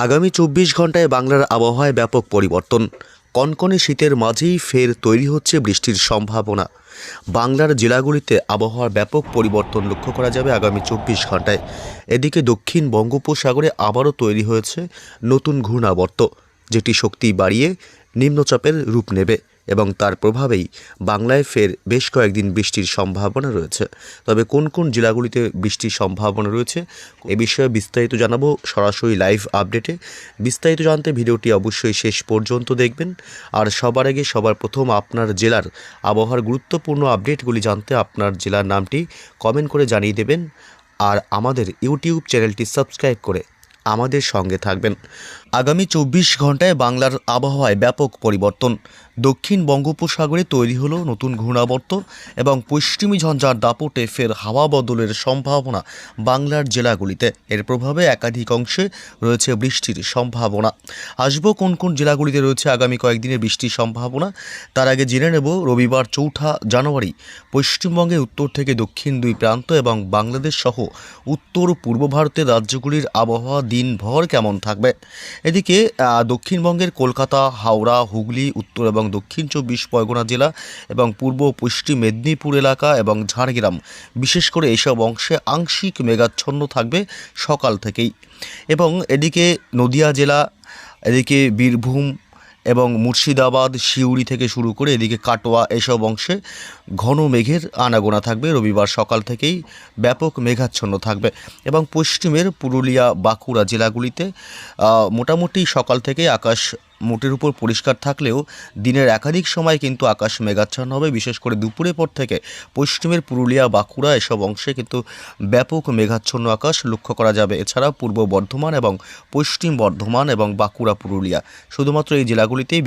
আগামী ২৪ ঘন্টায় বাংলার আবহাওয়ায় ব্যাপক পরিবর্তন। কনকনে শীতের মাঝেই ফের তৈরি হচ্ছে বৃষ্টির সম্ভাবনা। বাংলার জেলাগুলিতে আবহাওয়ার ব্যাপক পরিবর্তন লক্ষ্য করা যাবে আগামী ২৪ ঘন্টায়। এদিকে দক্ষিণ বঙ্গোপসাগরে আবারও তৈরি হয়েছে নতুন ঘূর্ণাবর্ত, যেটি শক্তি বাড়িয়ে নিম্নচাপের রূপ নেবে এবং তার প্রভাবেই বাংলায় ফের বেশ কয়েকদিন বৃষ্টির সম্ভাবনা রয়েছে। তবে কোন কোন জেলাগুলিতে বৃষ্টির সম্ভাবনা রয়েছে এ বিষয়ে বিস্তারিত জানাবো সরাসরি লাইভ আপডেটে। বিস্তারিত জানতে ভিডিওটি অবশ্যই শেষ পর্যন্ত দেখবেন। আর সবার আগে সবার প্রথম আপনার জেলার আবহাওয়ার গুরুত্বপূর্ণ আপডেটগুলি জানতে আপনার জেলার নামটি কমেন্ট করে জানিয়ে দেবেন আর আমাদের ইউটিউব চ্যানেলটি সাবস্ক্রাইব করে আমাদের সঙ্গে থাকবেন। আগামী ২৪ ঘন্টায় বাংলার আবহাওয়ায় ব্যাপক পরিবর্তন। দক্ষিণ বঙ্গোপসাগরে তৈরি হলো নতুন ঘূর্ণাবর্ত এবং পশ্চিমী ঝঞ্ঝার দাপটে ফের হাওয়া বদলের সম্ভাবনা বাংলার জেলাগুলিতে। এর প্রভাবে একাধিক অংশে রয়েছে বৃষ্টির সম্ভাবনা। আসবো কোন কোন জেলাগুলিতে রয়েছে আগামী কয়েকদিনের বৃষ্টির সম্ভাবনা, তার আগে জেনে নেব রবিবার ৪ঠা জানুয়ারি পশ্চিমবঙ্গের উত্তর থেকে দক্ষিণ দুই প্রান্ত এবং বাংলাদেশ সহ উত্তর পূর্ব ভারতের রাজ্যগুলির আবহাওয়া দিনভর কেমন থাকবে। এদিকে দক্ষিণবঙ্গের কলকাতা, হাওড়া, হুগলি, উত্তর এবং দক্ষিণ ২৪ পরগনা জেলা এবং পূর্ব পশ্চিম মেদিনীপুর এলাকা এবং ঝাড়গ্রাম, বিশেষ করে এসব অংশে আংশিক মেঘাচ্ছন্ন থাকবে সকাল থেকেই। এবং এদিকে নদিয়া জেলা, এদিকে বীরভূম এবং মুর্শিদাবাদ, সিউড়ি থেকে শুরু করে এদিকে কাটোয়া, এসব অংশে ঘন মেঘের আনাগোনা থাকবে। রবিবার সকাল থেকেই ব্যাপক মেঘাচ্ছন্ন থাকবে এবং পশ্চিমের পুরুলিয়া, বাঁকুড়া জেলাগুলিতে মোটামুটি সকাল থেকেই আকাশ মোটের উপর পরিষ্কার থাকলেও দিনের একাধিক সময় কিন্তু আকাশ মেঘাচ্ছন্ন হবে। বিশেষ করে দুপুরের পর থেকে পশ্চিমের পুরুলিয়া, বাঁকুড়া এসব অংশে কিন্তু ব্যাপক মেঘাচ্ছন্ন আকাশ লক্ষ্য করা যাবে। এছাড়া পূর্ব বর্ধমান এবং পশ্চিম বর্ধমান এবং বাঁকুড়া, পুরুলিয়া, শুধুমাত্র এই জেলাগুলিতেই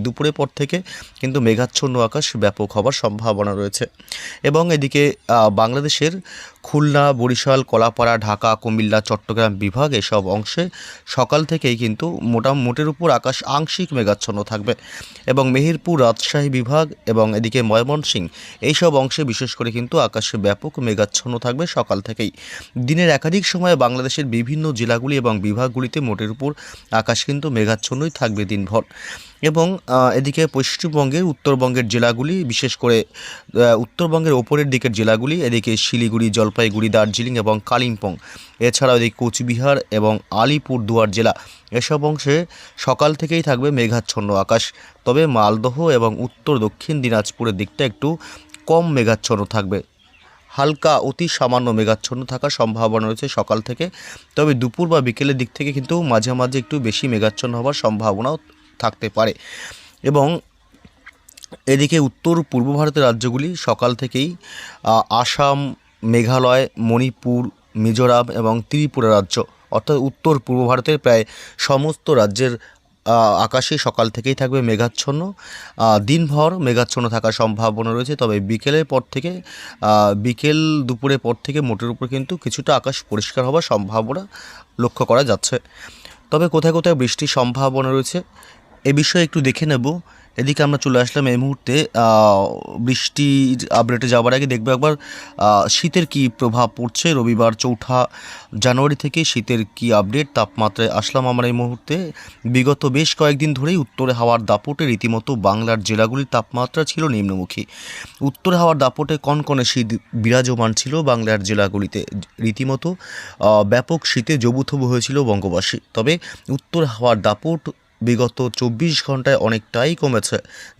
দুপুরের পর থেকে কিন্তু মেঘাচ্ছন্ন আকাশ ব্যাপক হবার সম্ভাবনা রয়েছে। এবং এদিকে বাংলাদেশের খুলনা, বরিশাল, কলাপাড়া, ঢাকা, কুমিল্লা, চট্টগ্রাম বিভাগ এসব অংশে সকাল থেকেই কিন্তু মোটের উপর আকাশ আংশিক মেঘাচ্ছন্ন থাকবে এবং মেহেরপুর, রাজশাহী বিভাগ এবং এদিকে ময়মনসিংহ এইসব অংশে বিশেষ করে কিন্তু আকাশে ব্যাপক মেঘাচ্ছন্ন থাকবে সকাল থেকেই। দিনের একাধিক সময়ে বাংলাদেশের বিভিন্ন জেলাগুলি এবং বিভাগগুলিতে মোটের উপর আকাশ কিন্তু মেঘাচ্ছন্নই থাকবে দিনভর। এবং এদিকে পশ্চিমবঙ্গের উত্তরবঙ্গের জেলাগুলি, বিশেষ করে উত্তরবঙ্গের ওপরের দিকের জেলাগুলি, এদিকে শিলিগুড়ি, জলপাইগুড়ি, দার্জিলিং এবং কালিম্পং, এছাড়াও এদিকে কোচবিহার এবং আলিপুরদুয়ার জেলা, এসব অংশে সকাল থেকেই থাকবে মেঘাচ্ছন্ন আকাশ। তবে মালদহ এবং উত্তর দক্ষিণ দিনাজপুরের দিকটা একটু কম মেঘাচ্ছন্ন থাকবে, হালকা অতি সামান্য মেঘাচ্ছন্ন থাকার সম্ভাবনা রয়েছে সকাল থেকে। তবে দুপুর বা বিকেলের দিক থেকে কিন্তু মাঝে মাঝে একটু বেশি মেঘাচ্ছন্ন হওয়ার সম্ভাবনাও থাকতে পারে। এবং এদিকে উত্তর পূর্ব ভারতের রাজ্যগুলি সকাল থেকেই আসাম, মেঘালয়, মণিপুর, মিজোরাম এবং ত্রিপুরা রাজ্য, অর্থাৎ উত্তর পূর্ব ভারতের প্রায় সমস্ত রাজ্যের আকাশে সকাল থেকেই থাকবে মেঘাচ্ছন্ন। দিনভর মেঘাচ্ছন্ন থাকার সম্ভাবনা রয়েছে। তবে দুপুরের পর থেকে মোটের উপর কিন্তু কিছুটা আকাশ পরিষ্কার হওয়ার সম্ভাবনা লক্ষ্য করা যাচ্ছে। তবে কোথায় কোথায় বৃষ্টির সম্ভাবনা রয়েছে এ বিষয়ে একটু দেখে নেব। এদিকে আমরা চলে আসলাম এই মুহূর্তে বৃষ্টির আপডেটে যাওয়ার আগে দেখবো একবার শীতের কি প্রভাব পড়ছে। রবিবার ৪ঠা জানুয়ারি থেকে শীতের কি আপডেট, তাপমাত্রায় আসলাম আমরা এই মুহূর্তে। বিগত বেশ কয়েকদিন ধরেই উত্তরে হাওয়ার দাপটে রীতিমতো বাংলার জেলাগুলির তাপমাত্রা ছিল নিম্নমুখী। উত্তরে হাওয়ার দাপটে কনকনে শীত বিরাজমান ছিল বাংলার জেলাগুলিতে। রীতিমতো ব্যাপক শীতে জবুথবু হয়েছিল বঙ্গবাসী। তবে উত্তর হাওয়ার দাপট বিগত ২৪ ঘন্টায় অনেকটাই কমেছে,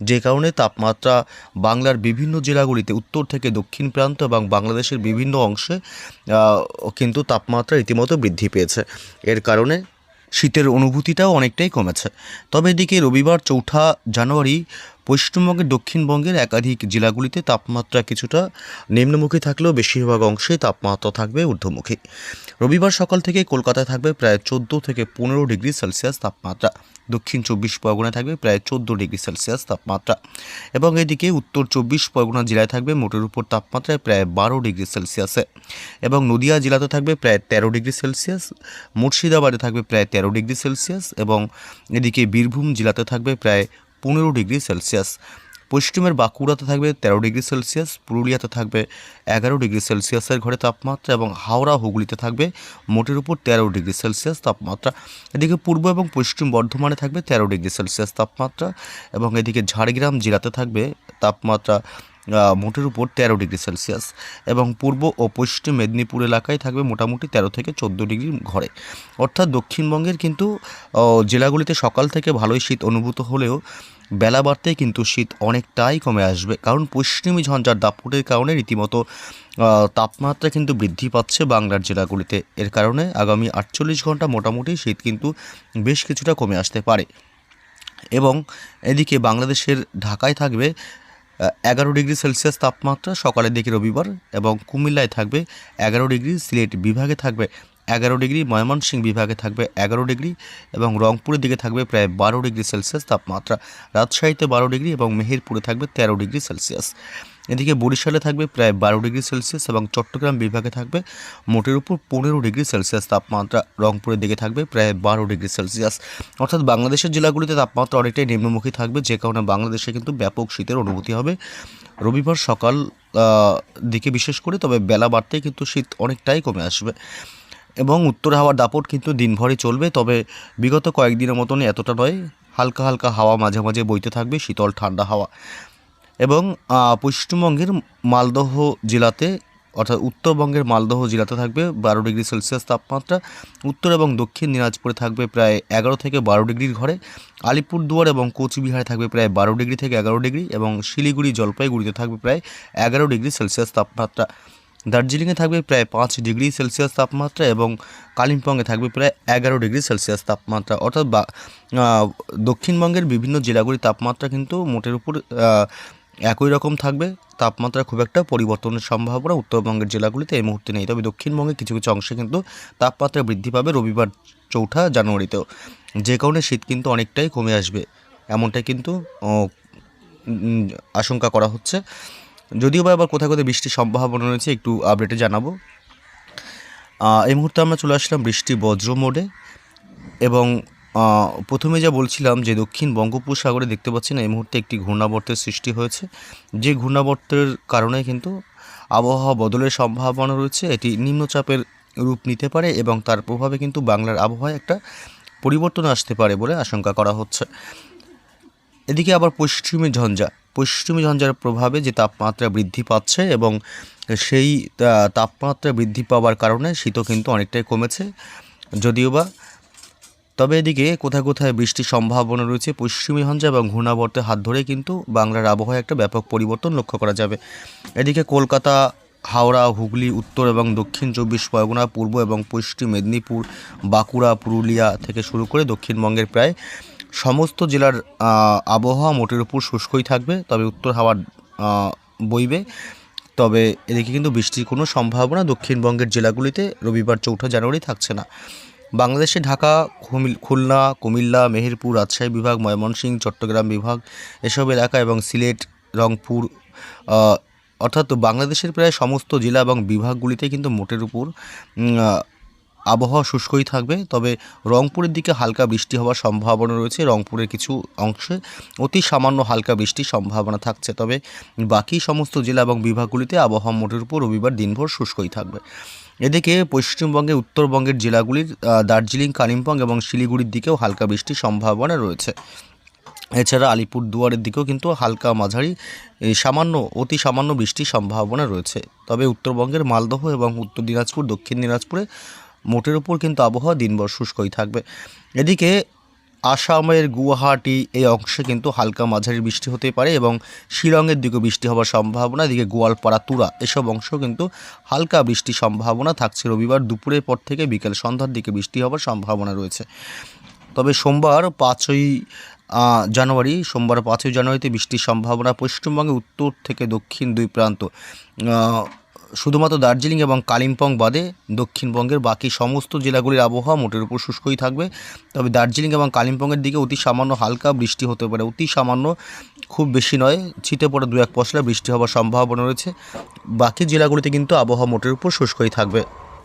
যে কারণে তাপমাত্রা বাংলার বিভিন্ন জেলাগুলিতে উত্তর থেকে দক্ষিণ প্রান্ত এবং বাংলাদেশের বিভিন্ন অংশে কিন্তু তাপমাত্রা রীতিমতো বৃদ্ধি পেয়েছে। এর কারণে শীতের অনুভূতিটাও অনেকটাই কমেছে। তবে এদিকে রবিবার ৪ঠা জানুয়ারি পশ্চিমবঙ্গের দক্ষিণবঙ্গের একাধিক জেলাগুলিতে তাপমাত্রা কিছুটা নিম্নমুখী থাকলেও বেশিরভাগ অংশে তাপমাত্রা থাকবে ঊর্ধ্বমুখী। রবিবার সকাল থেকে কলকাতায় থাকবে প্রায় ১৪ থেকে ১৫ ডিগ্রি সেলসিয়াস তাপমাত্রা। দক্ষিণ ২৪ পরগনায় থাকবে প্রায় ১৪ ডিগ্রি সেলসিয়াস তাপমাত্রা। এবং এদিকে উত্তর ২৪ পরগনা জেলায় থাকবে মোটের উপর তাপমাত্রায় প্রায় ১২ ডিগ্রি সেলসিয়াসে। এবং নদিয়া জেলাতে থাকবে প্রায় ১৩ ডিগ্রি সেলসিয়াস, মুর্শিদাবাদে থাকবে প্রায় ১৩ ডিগ্রি সেলসিয়াস এবং এদিকে বীরভূম জেলাতে থাকবে প্রায় ১৫ ডিগ্রি সেলসিয়াস। পশ্চিমের বাঁকুড়াতে থাকবে 13 ডিগ্রি সেলসিয়াস, পুরুলিয়াতে থাকবে 11 ডিগ্রি সেলসিয়াসের ঘরে তাপমাত্রা এবং হাওড়া হুগলিতে থাকবে মোটের উপর 13 ডিগ্রি সেলসিয়াস তাপমাত্রা। এদিকে পূর্ব এবং পশ্চিম বর্ধমানে থাকবে 13 ডিগ্রি সেলসিয়াস তাপমাত্রা এবং এদিকে ঝাড়গ্রাম জেলাতে থাকবে তাপমাত্রা মোটের উপর 13 ডিগ্রি সেলসিয়াস এবং পূর্ব ও পশ্চিম মেদিনীপুর এলাকায় থাকবে মোটামুটি 13 থেকে 14 ডিগ্রি ঘরে। অর্থাৎ দক্ষিণবঙ্গের কিন্তু জেলাগুলিতে সকাল থেকে ভালোই শীত অনুভূত হলেও বেলা বাড়তেই কিন্তু শীত অনেকটাই কমে আসবে, কারণ পশ্চিমী ঝঞ্ঝার দাপটের কারণে রীতিমতো তাপমাত্রা কিন্তু বৃদ্ধি পাচ্ছে বাংলার জেলাগুলিতে। এর কারণে আগামী 48 ঘন্টা মোটামুটি শীত কিন্তু বেশ কিছুটা কমে আসতে পারে। এবং এদিকে বাংলাদেশের ঢাকায় থাকবে 11 ডিগ্রি সেলসিয়াস তাপমাত্রা সকালের দিকে রবিবার, এবং কুমিল্লায় থাকবে 11 ডিগ্রি, সিলেট বিভাগে থাকবে 11 ডিগ্রি, ময়মনসিংহ বিভাগে থাকবে 11 ডিগ্রি এবং রংপুরের দিকে থাকবে প্রায় 12 ডিগ্রি সেলসিয়াস তাপমাত্রা। রাজশাহীতে 12 ডিগ্রি এবং মেহেরপুরে থাকবে 13 ডিগ্রি সেলসিয়াস। এদিকে বরিশালে থাকবে প্রায় 12 ডিগ্রি সেলসিয়াস এবং চট্টগ্রাম বিভাগে থাকবে মোটের উপর 15 ডিগ্রি সেলসিয়াস তাপমাত্রা। রংপুরের দিকে থাকবে প্রায় 12 ডিগ্রি সেলসিয়াস। অর্থাৎ বাংলাদেশের জেলাগুলিতে তাপমাত্রা অনেকটাই নিম্নমুখী থাকবে, যে কারণে বাংলাদেশে কিন্তু ব্যাপক শীতের অনুভূতি হবে রবিবার সকাল দিকে বিশেষ করে। তবে বেলা বাড়তেই কিন্তু শীত অনেকটাই কমে আসবে এবং উত্তর হাওয়ার দাপট কিন্তু দিনভরই চলবে। তবে বিগত কয়েকদিনের মতনই এতটা নয়, হালকা হালকা হাওয়া মাঝে মাঝে বইতে থাকবে, শীতল ঠান্ডা হাওয়া। এবং পশ্চিমবঙ্গের মালদহ জেলাতে অর্থাৎ উত্তরবঙ্গের মালদহ জেলাতে থাকবে 12 ডিগ্রি সেলসিয়াস তাপমাত্রা। উত্তর এবং দক্ষিণ দিনাজপুরে থাকবে প্রায় 11 থেকে 12 ডিগ্রির ঘরে। আলিপুরদুয়ার এবং কোচবিহারে থাকবে প্রায় 12 ডিগ্রি থেকে 11 ডিগ্রি এবং শিলিগুড়ি জলপাইগুড়িতে থাকবে প্রায় 11 ডিগ্রি সেলসিয়াস তাপমাত্রা। দার্জিলিংয়ে থাকবে প্রায় 5 ডিগ্রি সেলসিয়াস তাপমাত্রা এবং কালিম্পংয়ে থাকবে প্রায় 11 ডিগ্রি সেলসিয়াস তাপমাত্রা। অর্থাৎ দক্ষিণবঙ্গের বিভিন্ন জেলাগুলির তাপমাত্রা কিন্তু মোটের উপর একই রকম থাকবে, তাপমাত্রা খুব একটা পরিবর্তনের সম্ভাবনা উত্তরবঙ্গের জেলাগুলিতে এই মুহূর্তে নেই। তবে দক্ষিণবঙ্গের কিছু কিছু অংশে কিন্তু তাপমাত্রা বৃদ্ধি পাবে রবিবার 4 জানুয়ারিতেও, যে কারণে শীত কিন্তু অনেকটাই কমে আসবে এমনটাই কিন্তু আশঙ্কা করা হচ্ছে। যদিও বা আবার কোথায় কোথায় বৃষ্টির সম্ভাবনা রয়েছে একটু আপডেটে জানাবো। এই মুহূর্তে আমরা চলে আসলাম বৃষ্টি বজ্র মোডে এবং প্রথমে যা বলছিলাম যে দক্ষিণ বঙ্গোপসাগরে দেখতে পাচ্ছেন এই মুহূর্তে একটি ঘূর্ণাবর্তের সৃষ্টি হয়েছে, যে ঘূর্ণাবর্তের কারণে কিন্তু আবহাওয়া বদলের সম্ভাবনা রয়েছে। এটি নিম্নচাপের রূপ নিতে পারে এবং তার প্রভাবে কিন্তু বাংলার আবহাওয়ায় একটা পরিবর্তন আসতে পারে বলে আশঙ্কা করা হচ্ছে। এদিকে আবার পশ্চিমী ঝঞ্ঝার প্রভাবে যে তাপমাত্রা বৃদ্ধি পাচ্ছে এবং সেই তাপমাত্রা বৃদ্ধি পাওয়ার কারণে শীতও কিন্তু অনেকটাই কমেছে যদিও বা। তবে এদিকে কোথায় কোথায় বৃষ্টির সম্ভাবনা রয়েছে পশ্চিমী ঝঞ্ঝা এবং ঘূর্ণাবর্তের হাত ধরে কিন্তু বাংলার আবহাওয়ায় একটা ব্যাপক পরিবর্তন লক্ষ্য করা যাবে। এদিকে কলকাতা, হাওড়া, হুগলি, উত্তর এবং দক্ষিণ 24 পরগনা, পূর্ব এবং পশ্চিম মেদিনীপুর, বাঁকুড়া, পুরুলিয়া থেকে শুরু করে দক্ষিণবঙ্গের প্রায় সমস্ত জেলার আবহাওয়া মোটের উপর শুষ্কই থাকবে, তবে উত্তর হাওয়া বইবে। তবে এদিকে কিন্তু বৃষ্টির কোনো সম্ভাবনা দক্ষিণবঙ্গের জেলাগুলিতে রবিবার 4 জানুয়ারি থাকছে না। বাংলাদেশে ঢাকা, খুলনা, কুমিল্লা, মেহেরপুর, রাজশাহী বিভাগ, ময়মনসিংহ, চট্টগ্রাম বিভাগ এসব এলাকা এবং সিলেট, রংপুর অর্থাৎ বাংলাদেশের প্রায় সমস্ত জেলা এবং বিভাগগুলিতে কিন্তু মোটের উপর আবহাওয়া শুষ্কই থাকবে। তবে রংপুরের দিকে হালকা বৃষ্টি হওয়ার সম্ভাবনা রয়েছে, রংপুরের কিছু অংশে অতি সামান্য হালকা বৃষ্টির সম্ভাবনা থাকছে। তবে বাকি সমস্ত জেলা এবং বিভাগগুলিতে আবহাওয়া মোটের উপর রবিবার দিনভর শুষ্কই থাকবে। এদিকে পশ্চিমবঙ্গে উত্তরবঙ্গের জেলাগুলির দার্জিলিং, কালিম্পং এবং শিলিগুড়ির দিকেও হালকা বৃষ্টির সম্ভাবনা রয়েছে। এছাড়া আলিপুরদুয়ারের দিকেও কিন্তু হালকা মাঝারি অতি সামান্য বৃষ্টির সম্ভাবনা রয়েছে। তবে উত্তরবঙ্গের মালদহ এবং উত্তর দিনাজপুর, দক্ষিণ দিনাজপুরে মোটের উপর কিন্তু আবহাওয়া দিনভর শুষ্কই থাকবে। এদিকে আসামের গুয়াহাটি এই অংশে কিন্তু হালকা মাঝারি বৃষ্টি হতে পারে এবং শিলংয়ের দিকে বৃষ্টি হওয়ার সম্ভাবনা। এদিকে গোয়ালপাড়া, তুরা এসব অংশ কিন্তু হালকা বৃষ্টির সম্ভাবনা থাকছে। রবিবার দুপুরের পর থেকে বিকেল সন্ধ্যার দিকে বৃষ্টি হওয়ার সম্ভাবনা রয়েছে। তবে সোমবার 5 জানুয়ারিতে বৃষ্টির সম্ভাবনা পশ্চিমবঙ্গে উত্তর থেকে দক্ষিণ দুই প্রান্ত, শুধুমাত্র দার্জিলিং এবং কালিম্পং বাদে দক্ষিণবঙ্গের বাকি সমস্ত জেলাগুলির আবহাওয়া মোটের উপর শুষ্কই থাকবে। তবে দার্জিলিং এবং কালিম্পংয়ের দিকে অতি সামান্য হালকা বৃষ্টি হতে পারে, অতি সামান্য, খুব বেশি নয়, ছিটে পড়ে 2-1 পশলা বৃষ্টি হওয়ার সম্ভাবনা রয়েছে। বাকি জেলাগুলিতে কিন্তু আবহাওয়া মোটের উপর শুষ্কই থাকবে।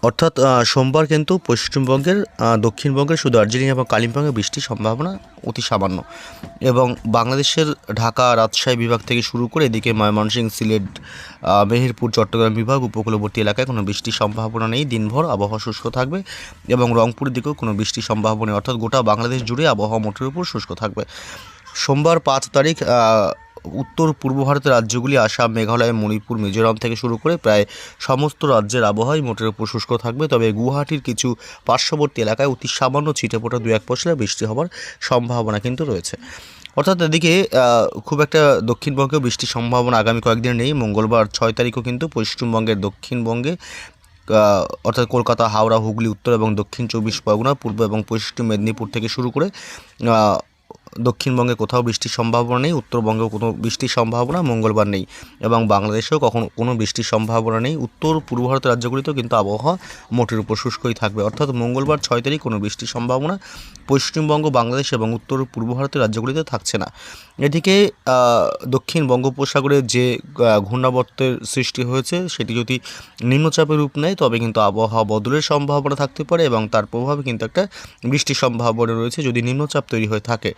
অর্থাৎ সোমবার কিন্তু পশ্চিমবঙ্গের দক্ষিণবঙ্গের শুধু দার্জিলিং এবং কালিম্পংয়ে বৃষ্টির সম্ভাবনা অতি সামান্য, এবং বাংলাদেশের ঢাকা রাজশাহী বিভাগ থেকে শুরু করে এদিকে ময়মনসিংহ, সিলেট, মেহেরপুর, চট্টগ্রাম বিভাগ, উপকূলবর্তী এলাকায় কোনো বৃষ্টির সম্ভাবনা নেই। দিনভর আবহাওয়া শুষ্ক থাকবে এবং রংপুরের দিকেও কোনো বৃষ্টির সম্ভাবনা নেই। অর্থাৎ গোটা বাংলাদেশ জুড়ে আবহাওয়া মোটের উপর শুষ্ক থাকবে। সোমবার 5 তারিখ উত্তর পূর্ব ভারতের রাজ্যগুলি আসাম, মেঘালয়, মণিপুর, মিজোরাম থেকে শুরু করে প্রায় সমস্ত রাজ্যের আবহাওয়াই মোটের উপর শুষ্ক থাকবে। তবে গুয়াহাটির কিছু পার্শ্ববর্তী এলাকায় অতি সামান্য ছিটেফোঁটা 2-1 পশলা বৃষ্টি হওয়ার সম্ভাবনা কিন্তু রয়েছে। অর্থাৎ এদিকে খুব একটা দক্ষিণবঙ্গেও বৃষ্টির সম্ভাবনা আগামী কয়েকদিন নেই। মঙ্গলবার 6 তারিখও কিন্তু পশ্চিমবঙ্গের দক্ষিণবঙ্গে অর্থাৎ কলকাতা, হাওড়া, হুগলি, উত্তর এবং দক্ষিণ 24 পরগনা, পূর্ব এবং পশ্চিম মেদিনীপুর থেকে শুরু করে দক্ষিণবঙ্গে কোথাও বৃষ্টির সম্ভাবনা নেই। উত্তরবঙ্গেও কোনো বৃষ্টির সম্ভাবনা মঙ্গলবার নেই, এবং বাংলাদেশেও কোনো বৃষ্টির সম্ভাবনা নেই। উত্তর পূর্ব ভারতের রাজ্যগুলিতেও কিন্তু আবহাওয়া মোটের উপর শুষ্কই থাকবে। অর্থাৎ মঙ্গলবার 6 তারিখ কোনো বৃষ্টির সম্ভাবনা পশ্চিমবঙ্গ, বাংলাদেশ এবং উত্তর পূর্ব ভারতের রাজ্যগুলিতে থাকছে না। এদিকে দক্ষিণ বঙ্গোপসাগরে যে ঘূর্ণাবর্তের সৃষ্টি হয়েছে সেটি যদি নিম্নচাপের রূপ নেয় তবে কিন্তু আবহাওয়া বদলের সম্ভাবনা থাকতে পারে, এবং তার প্রভাবে কিন্তু একটা বৃষ্টির সম্ভাবনা রয়েছে যদি নিম্নচাপ তৈরি হয়ে থাকে।